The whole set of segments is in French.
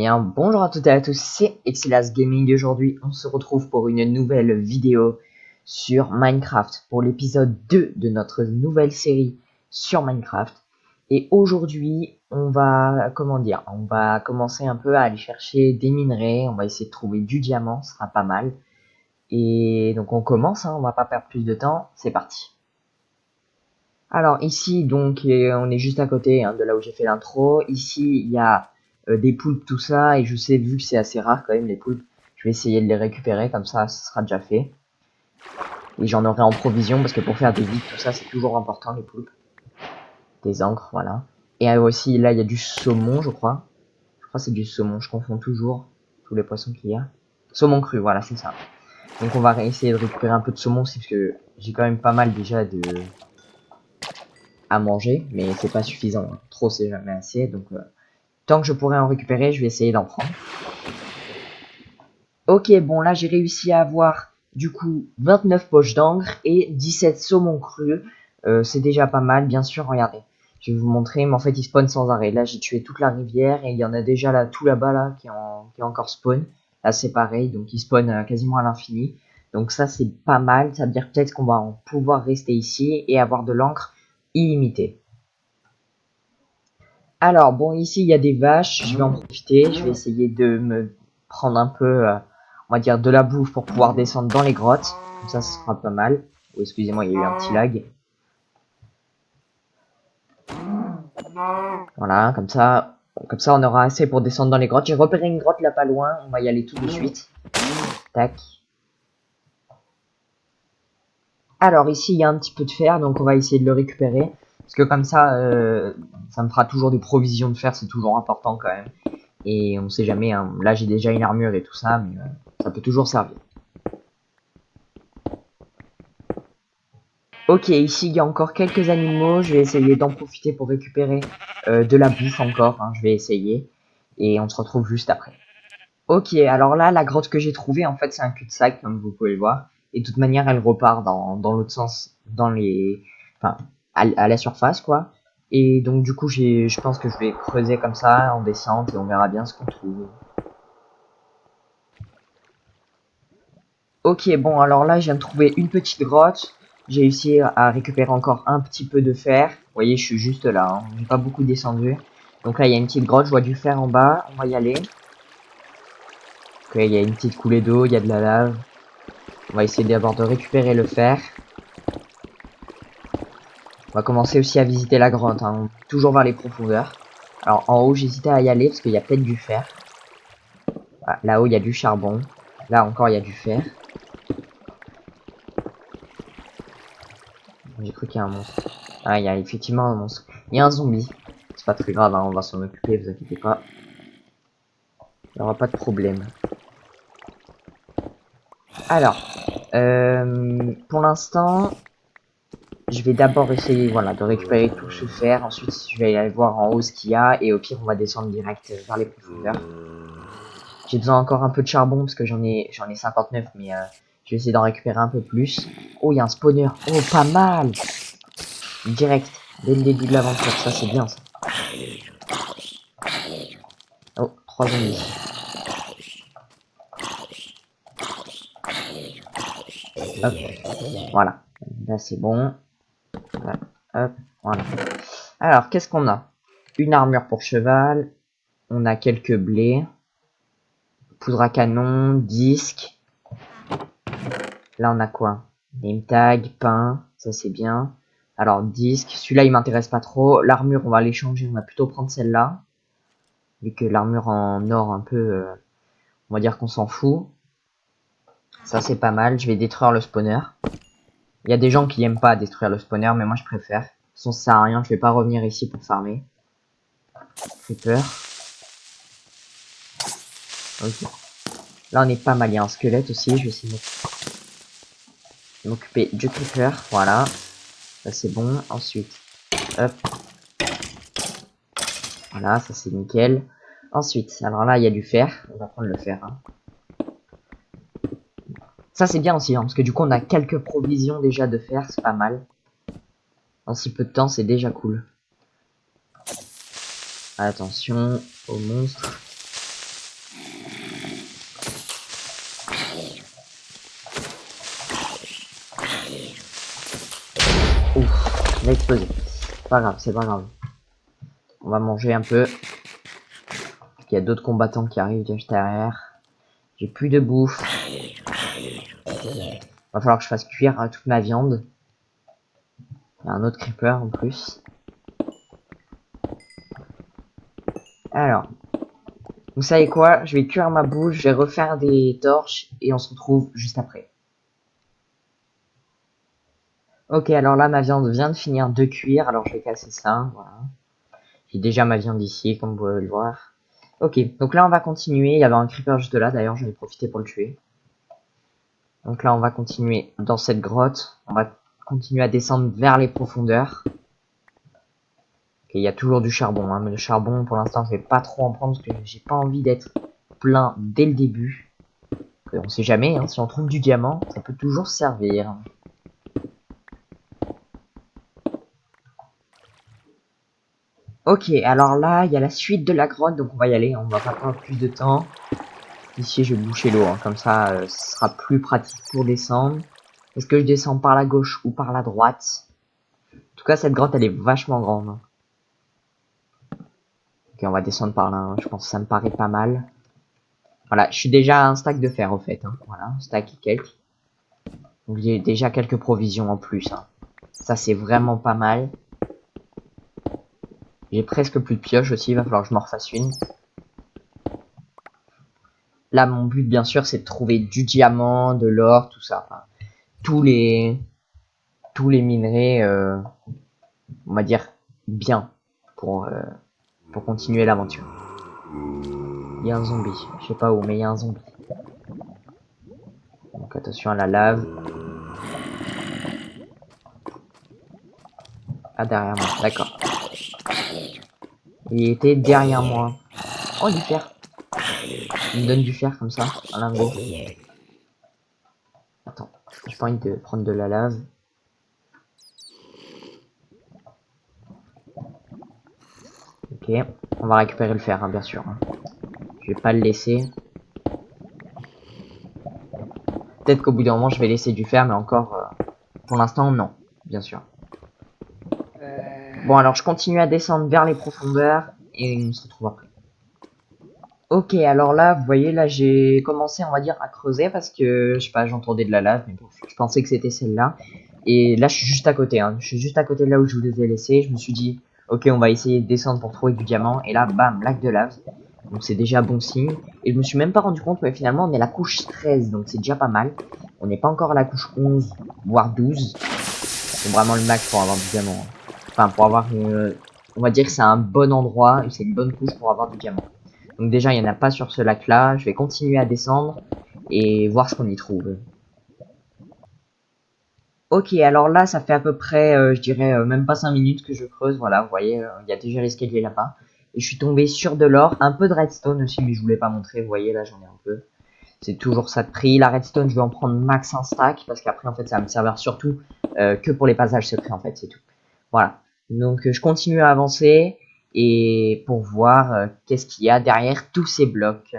bien, bonjour à toutes et à tous, c'est Exilas Gaming. Aujourd'hui, on se retrouve pour une nouvelle vidéo sur Minecraft, pour l'épisode 2 de notre nouvelle série sur Minecraft. Et aujourd'hui, on va commencer un peu à aller chercher des minerais, on va essayer de trouver du diamant, ce sera pas mal. Et donc on commence, on va pas perdre plus de temps, c'est parti. Alors ici, donc, on est juste à côté de là où j'ai fait l'intro. Ici, il y a des poulpes, tout ça, et je sais, vu que c'est assez rare quand même les poulpes, je vais essayer de les récupérer, comme ça, ce sera déjà fait. Et j'en aurai en provision, parce que pour faire des vides, tout ça, c'est toujours important, les poulpes. Des encres, voilà. Et aussi, là, il y a du saumon, je crois. Je crois que c'est du saumon, je confonds toujours tous les poissons qu'il y a. Saumon cru, voilà, c'est ça. Donc on va essayer de récupérer un peu de saumon aussi, parce que j'ai quand même pas mal déjà à manger, mais c'est pas suffisant. Trop, c'est jamais assez, donc... tant que je pourrais en récupérer, je vais essayer d'en prendre. Ok, bon là j'ai réussi à avoir du coup 29 poches d'encre et 17 saumons crus. C'est déjà pas mal, bien sûr, regardez. Je vais vous montrer, mais en fait ils spawnent sans arrêt. Là j'ai tué toute la rivière et il y en a déjà là tout là-bas là qui est encore spawn. Là c'est pareil, donc ils spawnent quasiment à l'infini. Donc ça c'est pas mal, ça veut dire peut-être qu'on va en pouvoir rester ici et avoir de l'encre illimitée. Alors, bon, ici, il y a des vaches. Je vais en profiter. Je vais essayer de me prendre un peu, on va dire, de la bouffe pour pouvoir descendre dans les grottes. Comme ça, ce sera pas mal. Oh, excusez-moi, il y a eu un petit lag. Voilà, comme ça, on aura assez pour descendre dans les grottes. J'ai repéré une grotte là pas loin. On va y aller tout de suite. Tac. Alors, ici, il y a un petit peu de fer, donc on va essayer de le récupérer. Parce que comme ça me fera toujours des provisions de fer. C'est toujours important quand même. Et on sait jamais, là j'ai déjà une armure et tout ça, mais ça peut toujours servir. Ok, ici il y a encore quelques animaux, je vais essayer d'en profiter pour récupérer de la bouffe encore, je vais essayer. Et on se retrouve juste après. Ok, alors là, la grotte que j'ai trouvée, en fait c'est un cul-de-sac, comme vous pouvez le voir. Et de toute manière, elle repart dans l'autre sens, enfin, à la surface, quoi. Et donc du coup, je pense que je vais creuser comme ça, en descente, et on verra bien ce qu'on trouve. Ok, bon, alors là, je viens de trouver une petite grotte. J'ai réussi à récupérer encore un petit peu de fer. Vous voyez, je suis juste là, j'ai pas beaucoup descendu. Donc là, il y a une petite grotte, je vois du fer en bas. On va y aller. Ok, il y a une petite coulée d'eau, il y a de la lave. On va essayer d'abord de récupérer le fer. On va commencer aussi à visiter la grotte, toujours vers les profondeurs. Alors en haut, j'hésitais à y aller parce qu'il y a peut-être du fer. Ah, là-haut, il y a du charbon. Là encore, il y a du fer. J'ai cru qu'il y a un monstre. Ah, il y a effectivement un monstre. Il y a un zombie. C'est pas très grave, on va s'en occuper, vous inquiétez pas. Il n'y aura pas de problème. Alors, pour l'instant, je vais d'abord essayer de récupérer tout ce fer. Ensuite, je vais aller voir en haut ce qu'il y a. Et au pire, on va descendre direct vers les profondeurs. J'ai besoin encore un peu de charbon parce que j'en ai 59, mais je vais essayer d'en récupérer un peu plus. Oh, il y a un spawner. Oh, pas mal. Direct, dès le début de l'aventure. Ça, c'est bien, ça. Oh, 3 zombies. Hop, voilà. Là, c'est bon. Hop, voilà. Alors, qu'est-ce qu'on a? Une armure pour cheval. On a quelques blés. Poudre à canon, disque. Là, on a quoi? Name tag, pain. Ça, c'est bien. Alors, disque. Celui-là, il m'intéresse pas trop. L'armure, on va l'échanger. On va plutôt prendre celle-là. Vu que l'armure en or, un peu... on va dire qu'on s'en fout. Ça, c'est pas mal. Je vais détruire le spawner. Il y a des gens qui aiment pas détruire le spawner, mais moi, je préfère. De toute façon, ça sert à rien. Je vais pas revenir ici pour farmer. Creeper. Ok. Là, on est pas mal. Il y a un squelette aussi. Je vais essayer de m'occuper du creeper. Voilà. Ça, c'est bon. Ensuite, hop. Voilà, ça, c'est nickel. Ensuite, alors là, il y a du fer. On va prendre le fer. Ça, c'est bien aussi, parce que du coup, on a quelques provisions déjà de fer. C'est pas mal. En si peu de temps, c'est déjà cool. Attention aux monstres. Il a explosé. C'est pas grave, c'est pas grave. On va manger un peu. Il y a d'autres combattants qui arrivent juste derrière. J'ai plus de bouffe. Va falloir que je fasse cuire toute ma viande. Il y a un autre creeper en plus. Alors, vous savez quoi? Je vais cuire ma bouffe, je vais refaire des torches et on se retrouve juste après. Ok, alors là ma viande vient de finir de cuire, alors je vais casser ça, voilà. J'ai déjà ma viande ici, comme vous pouvez le voir. Ok, donc là on va continuer, il y avait un creeper juste là, d'ailleurs j'en ai profité pour le tuer. Donc là on va continuer dans cette grotte, on va continuer à descendre vers les profondeurs. Ok, il y a toujours du charbon, hein, mais le charbon pour l'instant je vais pas trop en prendre parce que j'ai pas envie d'être plein dès le début. Et on sait jamais, hein, si on trouve du diamant, ça peut toujours servir. Ok, alors là, il y a la suite de la grotte, donc on va y aller, on va pas prendre plus de temps. Ici, je vais boucher l'eau, hein, comme ça, ce sera plus pratique pour descendre. Est-ce que je descends par la gauche ou par la droite? En tout cas, cette grotte, elle est vachement grande. Hein. Ok, on va descendre par là, hein, je pense que ça me paraît pas mal. Voilà, je suis déjà à un stack de fer, au fait. Hein. Voilà, un stack et quelques. Donc j'ai déjà quelques provisions en plus. Hein. Ça, c'est vraiment pas mal. J'ai presque plus de pioches aussi, il va falloir que je m'en refasse une. Là, mon but, bien sûr, c'est de trouver du diamant, de l'or, tout ça. Enfin, tous les minerais, on va dire, bien pour continuer l'aventure. Il y a un zombie. Je sais pas où, mais il y a un zombie. Donc attention à la lave. Ah, derrière moi, d'accord. Il était derrière moi. Oh, du fer. Il me donne du fer comme ça, un lingot. Attends, j'ai pas envie de prendre de la lave. Ok, on va récupérer le fer, hein, bien sûr. Hein. Je vais pas le laisser. Peut-être qu'au bout d'un moment, je vais laisser du fer, mais encore, pour l'instant, non, bien sûr. Bon, alors je continue à descendre vers les profondeurs et on se retrouve après. Ok, alors là, vous voyez, là, j'ai commencé, on va dire, à creuser parce que, je sais pas, j'entendais de la lave, mais bon, je pensais que c'était celle-là. Et là, je suis juste à côté, hein. Je suis juste à côté de là où je vous les ai laissés. Je me suis dit, ok, on va essayer de descendre pour trouver du diamant. Et là, bam, lac de lave. Donc c'est déjà bon signe. Et je me suis même pas rendu compte, mais finalement, on est à la couche 13, donc c'est déjà pas mal. On n'est pas encore à la couche 11, voire 12. C'est vraiment le max pour avoir du diamant. Hein. Enfin, pour avoir, on va dire que c'est un bon endroit, et c'est une bonne couche pour avoir du diamant. Donc déjà, il n'y en a pas sur ce lac-là. Je vais continuer à descendre et voir ce qu'on y trouve. Ok, alors là, ça fait à peu près, je dirais, même pas 5 minutes que je creuse. Voilà, vous voyez, il y a déjà l'escalier là-bas. Et je suis tombé sur de l'or, un peu de redstone aussi, mais je voulais pas montrer. Vous voyez, là, j'en ai un peu. C'est toujours ça de prix. La redstone, je vais en prendre max un stack, parce qu'après, en fait, ça va me servir surtout que pour les passages secrets, en fait, c'est tout. Voilà. Donc, je continue à avancer et pour voir qu'est-ce qu'il y a derrière tous ces blocs.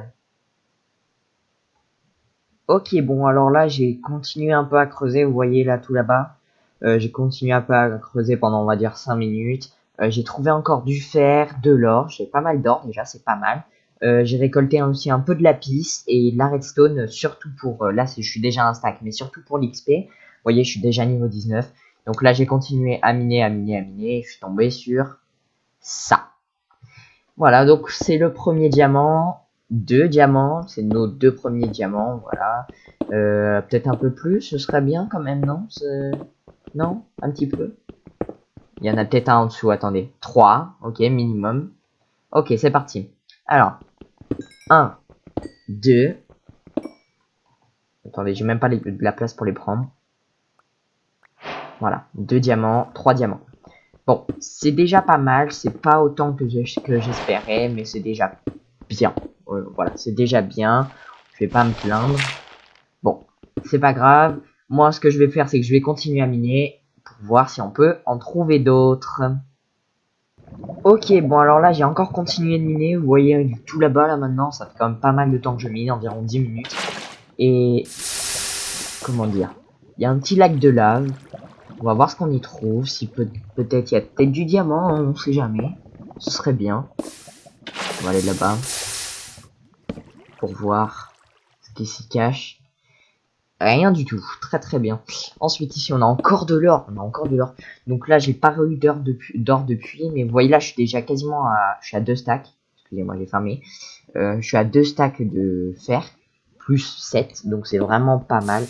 Ok, bon, alors là, j'ai continué un peu à creuser, vous voyez là, tout là-bas. J'ai continué un peu à creuser pendant, on va dire, 5 minutes. J'ai trouvé encore du fer, de l'or. J'ai pas mal d'or, déjà, c'est pas mal. J'ai récolté aussi un peu de lapis et de la redstone, surtout pour... là, je suis déjà à un stack, mais surtout pour l'XP. Vous voyez, je suis déjà niveau 19. Donc là, j'ai continué à miner, à miner, à miner. Et je suis tombé sur ça. Voilà, donc c'est le premier diamant. 2 diamants, c'est nos 2 premiers diamants, voilà. Peut-être un peu plus, ce serait bien quand même, non? Non? Un petit peu. Il y en a peut-être un en dessous, attendez. 3, ok, minimum. Ok, c'est parti. Alors, 1, 2. Attendez, j'ai même pas de la place pour les prendre. Voilà, 2 diamants, 3 diamants. Bon, c'est déjà pas mal, c'est pas autant que j'espérais, mais c'est déjà bien. Voilà, c'est déjà bien. Je vais pas me plaindre. Bon, c'est pas grave. Moi, ce que je vais faire, c'est que je vais continuer à miner pour voir si on peut en trouver d'autres. Ok, bon alors là, j'ai encore continué de miner. Vous voyez, tout là-bas, là maintenant, ça fait quand même pas mal de temps que je mine, environ 10 minutes. Et comment dire, il y a un petit lac de lave. On va voir ce qu'on y trouve. Si peut-être il y a peut-être du diamant, on sait jamais. Ce serait bien. On va aller là-bas pour voir ce qui s'y cache. Rien du tout, très très bien. Ensuite ici on a encore de l'or, Donc là j'ai pas eu d'or depuis, mais vous voyez là je suis déjà quasiment je suis à 2 stacks. Excusez-moi j'ai fermé. Je suis à 2 stacks de fer, plus 7, donc c'est vraiment pas mal.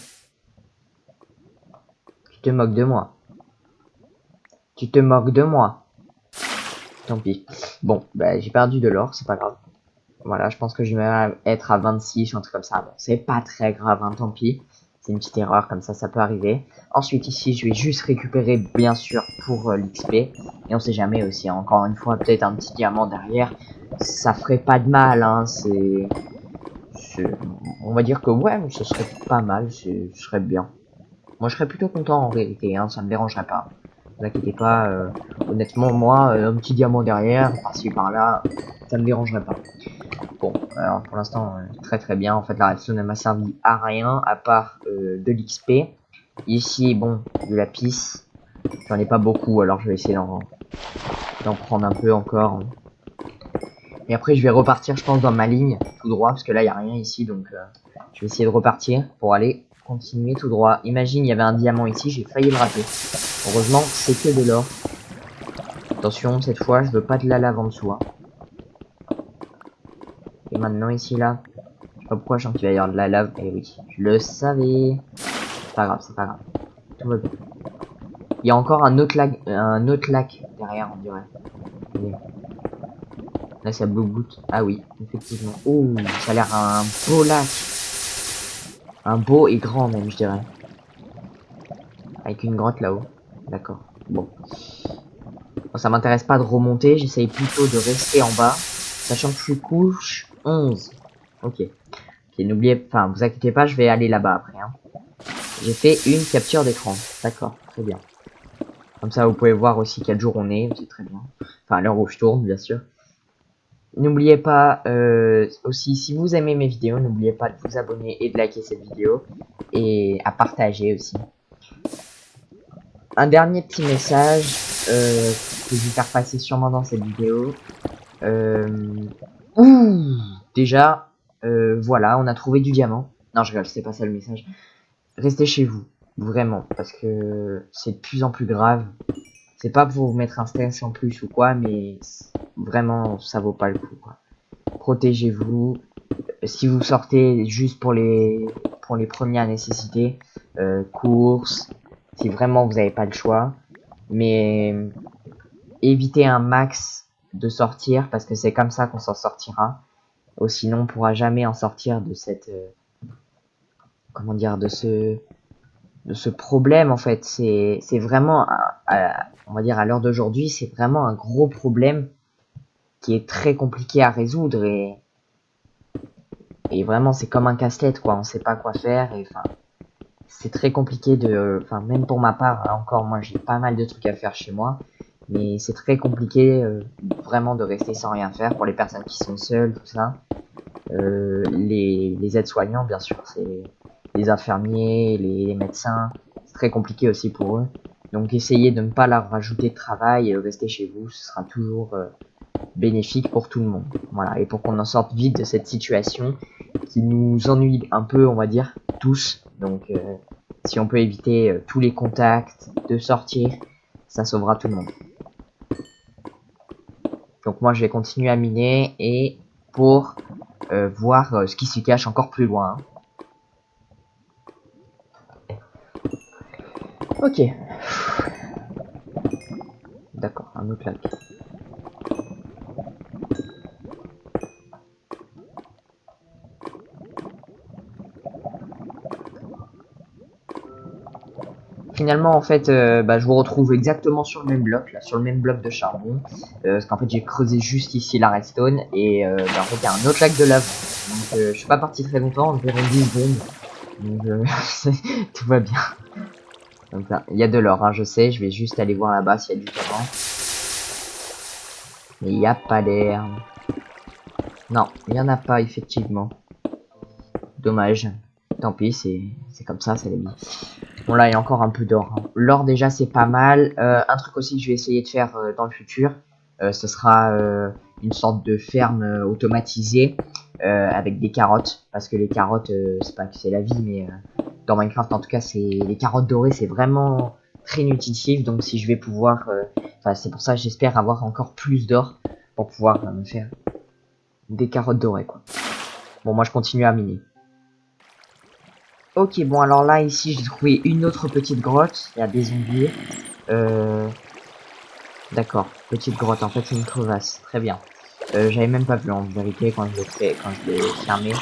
Tu te moques de moi. Tu te moques de moi. Tant pis. Bon, bah j'ai perdu de l'or, c'est pas grave. Voilà, je pense que je vais être à 26 ou un truc comme ça. Bon, c'est pas très grave, hein, tant pis. C'est une petite erreur, comme ça peut arriver. Ensuite, ici, je vais juste récupérer, bien sûr, pour l'XP. Et on sait jamais aussi, hein, encore une fois, peut-être un petit diamant derrière. Ça ferait pas de mal, hein, on va dire que, ouais, ce serait pas mal, ce serait bien. Moi, je serais plutôt content, en réalité, hein, ça me dérangerait pas. Ne vous inquiétez pas, honnêtement, moi, un petit diamant derrière, par-ci, par-là, ça me dérangerait pas. Bon, alors pour l'instant, très très bien. En fait, la redstone, elle m'a servi à rien, à part de l'XP. Ici, bon, du lapis. J'en ai pas beaucoup, alors je vais essayer d'en prendre un peu encore. Et après, je vais repartir, je pense, dans ma ligne, tout droit, parce que là, il n'y a rien ici, donc je vais essayer de repartir pour aller continuer tout droit. Imagine, il y avait un diamant ici, j'ai failli le rater. Heureusement, c'est que de l'or. Attention, cette fois, je veux pas de la lave en dessous. Hein. Et maintenant, ici, là, je sais pas pourquoi je sens qu'il va y avoir de la lave. Eh oui, je le savais. C'est pas grave, c'est pas grave. Tout va bien. Il y a encore un autre lac derrière, on dirait. Allez. Là, ça bout. Ah oui, effectivement. Oh, ça a l'air un beau lac. Un beau et grand même, je dirais. Avec une grotte là-haut. D'accord. Bon. Bon, ça m'intéresse pas de remonter, j'essaye plutôt de rester en bas. Sachant que je suis couche 11. Ok. Ok, n'oubliez, enfin, vous inquiétez pas, je vais aller là-bas après. Hein. J'ai fait une capture d'écran. D'accord, très bien. Comme ça, vous pouvez voir aussi quel jour on est, c'est très bien. Enfin, l'heure où je tourne, bien sûr. N'oubliez pas, aussi, si vous aimez mes vidéos, n'oubliez pas de vous abonner et de liker cette vidéo. Et à partager aussi. Un dernier petit message que je vais faire passer sûrement dans cette vidéo. Déjà, voilà, on a trouvé du diamant. Non, je rigole, c'est pas ça le message. Restez chez vous, vraiment, parce que c'est de plus en plus grave. C'est pas pour vous mettre un stress en plus ou quoi, mais vraiment, ça vaut pas le coup, quoi. Protégez-vous. Si vous sortez juste pour les premières nécessités, courses, si vraiment vous n'avez pas le choix, mais évitez un max de sortir parce que c'est comme ça qu'on s'en sortira. Ou sinon, on pourra jamais en sortir de cette, comment dire, de ce problème en fait. C'est vraiment, on va dire à l'heure d'aujourd'hui, c'est vraiment un gros problème qui est très compliqué à résoudre et vraiment c'est comme un casse-tête quoi. On sait pas quoi faire et enfin c'est très compliqué de, enfin même pour ma part, là encore moi j'ai pas mal de trucs à faire chez moi, mais c'est très compliqué vraiment de rester sans rien faire pour les personnes qui sont seules, tout ça. Les aides-soignants bien sûr, c'est les infirmiers, les médecins, c'est très compliqué aussi pour eux. Donc essayez de ne pas leur rajouter de travail et rester chez vous, ce sera toujours bénéfique pour tout le monde. Voilà, et pour qu'on en sorte vite de cette situation qui nous ennuie un peu, on va dire, tous. Donc si on peut éviter tous les contacts, de sortir, ça sauvera tout le monde. Donc moi je vais continuer à miner et pour voir ce qui se cache encore plus loin. Ok. D'accord, un autre lac. Finalement, en fait, je vous retrouve exactement sur le même bloc, là, sur le même bloc de charbon. Parce qu'en fait, j'ai creusé juste ici la redstone. Et en fait, il y a un autre lac de lave. Donc, je suis pas parti très longtemps, environ 10 secondes. Donc, tout va bien. Donc là, il y a de l'or, hein, je sais. Je vais juste aller voir là-bas s'il y a du diamant. Mais il n'y a pas d'air. Non, il n'y en a pas, effectivement. Dommage. Tant pis, c'est comme ça, c'est la vie. Bon là il y a encore un peu d'or, hein. L'or déjà c'est pas mal. Un truc aussi que je vais essayer de faire dans le futur, ce sera une sorte de ferme automatisée avec des carottes. Parce que les carottes, c'est pas que c'est la vie, mais dans Minecraft en tout cas, c'est les carottes dorées, c'est vraiment très nutritif. Donc si je vais pouvoir, enfin c'est pour ça que j'espère avoir encore plus d'or pour pouvoir me faire des carottes dorées quoi. Bon moi je continue à miner. Ok, bon alors là ici j'ai trouvé une autre petite grotte, il y a des zombies. D'accord, petite grotte, en fait c'est une crevasse, très bien. J'avais même pas vu en vérité quand je l'ai fermé.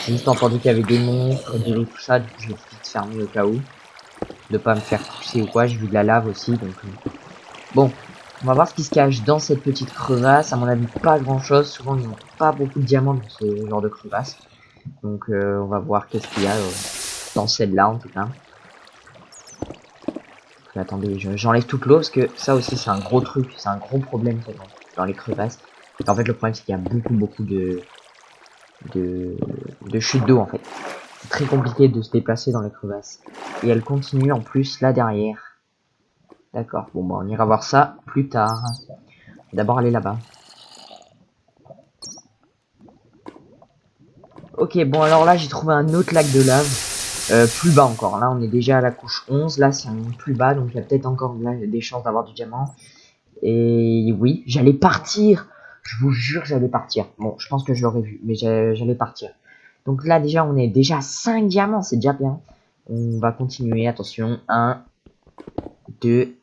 J'ai juste entendu qu'il y avait des monstres, de l'eau, tout ça, du coup je l'ai vite fermé au cas où. De pas me faire pousser ou quoi, j'ai vu de la lave aussi, donc... Bon, on va voir ce qui se cache dans cette petite crevasse, à mon avis pas grand chose, souvent ils n'ont pas beaucoup de diamants dans ce genre de crevasse. Donc on va voir qu'est-ce qu'il y a dans celle-là en tout cas. Attendez, j'enlève toute l'eau parce que ça aussi c'est un gros truc, c'est un gros problème dans les crevasses. Et en fait le problème c'est qu'il y a beaucoup de chutes d'eau en fait. C'est très compliqué de se déplacer dans les crevasses. Et elle continue en plus là derrière. D'accord, bon bah on ira voir ça plus tard. D'abord aller là-bas. Ok, bon alors là j'ai trouvé un autre lac de lave. Plus bas encore, là on est déjà à la couche 11, là c'est plus bas donc il y a peut-être encore des chances d'avoir du diamant. Et oui, j'allais partir. Je vous jure, j'allais partir. Bon, je pense que je l'aurais vu, mais j'allais partir. Donc là, déjà, on est déjà à 5 diamants. C'est déjà bien. On va continuer. Attention. 1, 2.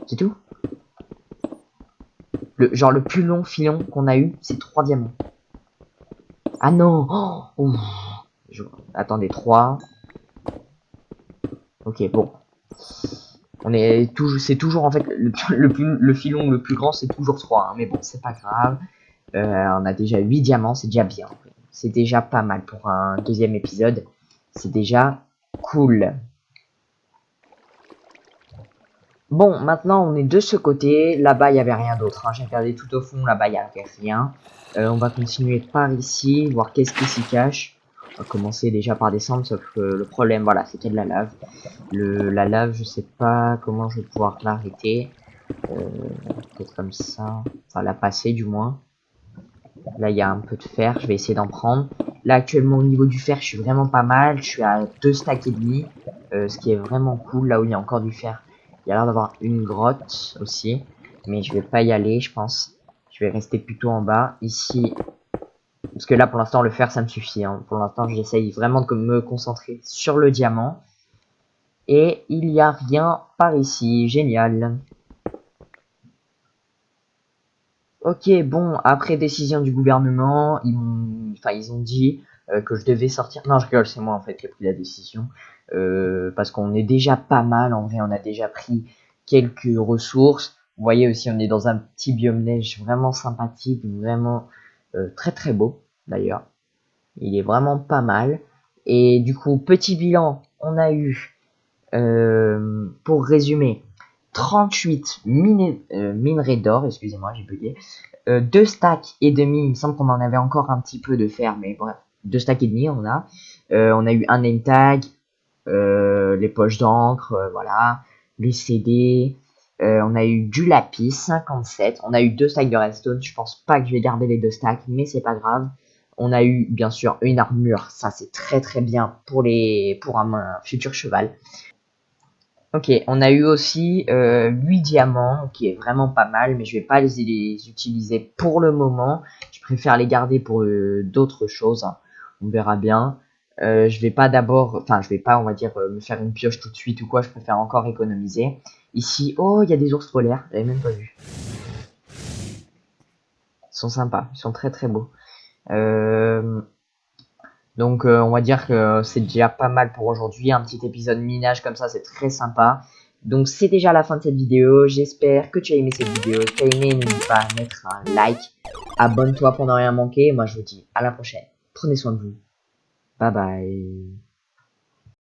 C'est tout. Genre, le plus long filon qu'on a eu, c'est 3 diamants. Ah non. Oh, attendez, 3. Ok, bon. On est toujours, c'est toujours en fait le filon le plus grand, c'est toujours 3. Hein, mais bon, c'est pas grave. On a déjà 8 diamants, c'est déjà bien. C'est déjà pas mal pour un deuxième épisode. C'est déjà cool. Bon, maintenant on est de ce côté. Là-bas, il n'y avait rien d'autre. Hein. J'ai regardé tout au fond, là-bas, il n'y avait rien. On va continuer par ici, voir qu'est-ce qui s'y cache. On va commencer déjà par descendre, sauf que le problème, voilà, c'était de la lave. La lave, je sais pas comment je vais pouvoir l'arrêter. Peut-être comme ça. Enfin, la passer du moins. Là, il y a un peu de fer, je vais essayer d'en prendre. Là, actuellement, au niveau du fer, je suis vraiment pas mal. Je suis à 2 stacks et demi, ce qui est vraiment cool. Là où il y a encore du fer, il y a l'air d'avoir une grotte aussi. Mais je vais pas y aller, je pense. Je vais rester plutôt en bas. Ici, parce que là, pour l'instant, le fer, ça me suffit. Hein. Pour l'instant, j'essaye vraiment de me concentrer sur le diamant. Et il n'y a rien par ici. Génial. Ok, bon, après décision du gouvernement, ils ont dit que je devais sortir. Non, je rigole, c'est moi en fait qui ai pris la décision. Parce qu'on est déjà pas mal, en vrai, on a déjà pris quelques ressources. Vous voyez aussi, on est dans un petit biome neige vraiment sympathique, vraiment très très beau d'ailleurs. Il est vraiment pas mal. Et du coup, petit bilan, on a eu, pour résumer, 38 minerais d'or, excusez-moi, j'ai bugué. 2 stacks et demi, il me semble qu'on en avait encore un petit peu de fer, mais bref, 2 stacks et demi on a. On a eu un name tag, les poches d'encre, voilà, les CD, on a eu du lapis 57, on a eu 2 stacks de redstone, je pense pas que je vais garder les 2 stacks, mais c'est pas grave. On a eu bien sûr une armure, ça c'est très très bien pour un futur cheval. Ok, on a eu aussi 8 diamants, qui est vraiment pas mal, mais je vais pas les utiliser pour le moment. Je préfère les garder pour d'autres choses. Hein. On verra bien. Je vais pas d'abord, enfin je vais pas, on va dire, me faire une pioche tout de suite ou quoi. Je préfère encore économiser. Ici, oh, il y a des ours polaires, j'avais même pas vu. Ils sont sympas, ils sont très très beaux. Donc on va dire que c'est déjà pas mal pour aujourd'hui. Un petit épisode minage comme ça, c'est très sympa. Donc c'est déjà la fin de cette vidéo. J'espère que tu as aimé cette vidéo. Si tu as aimé, n'oublie pas à mettre un like. Abonne-toi pour ne rien manquer. Moi je vous dis à la prochaine. Prenez soin de vous. Bye bye.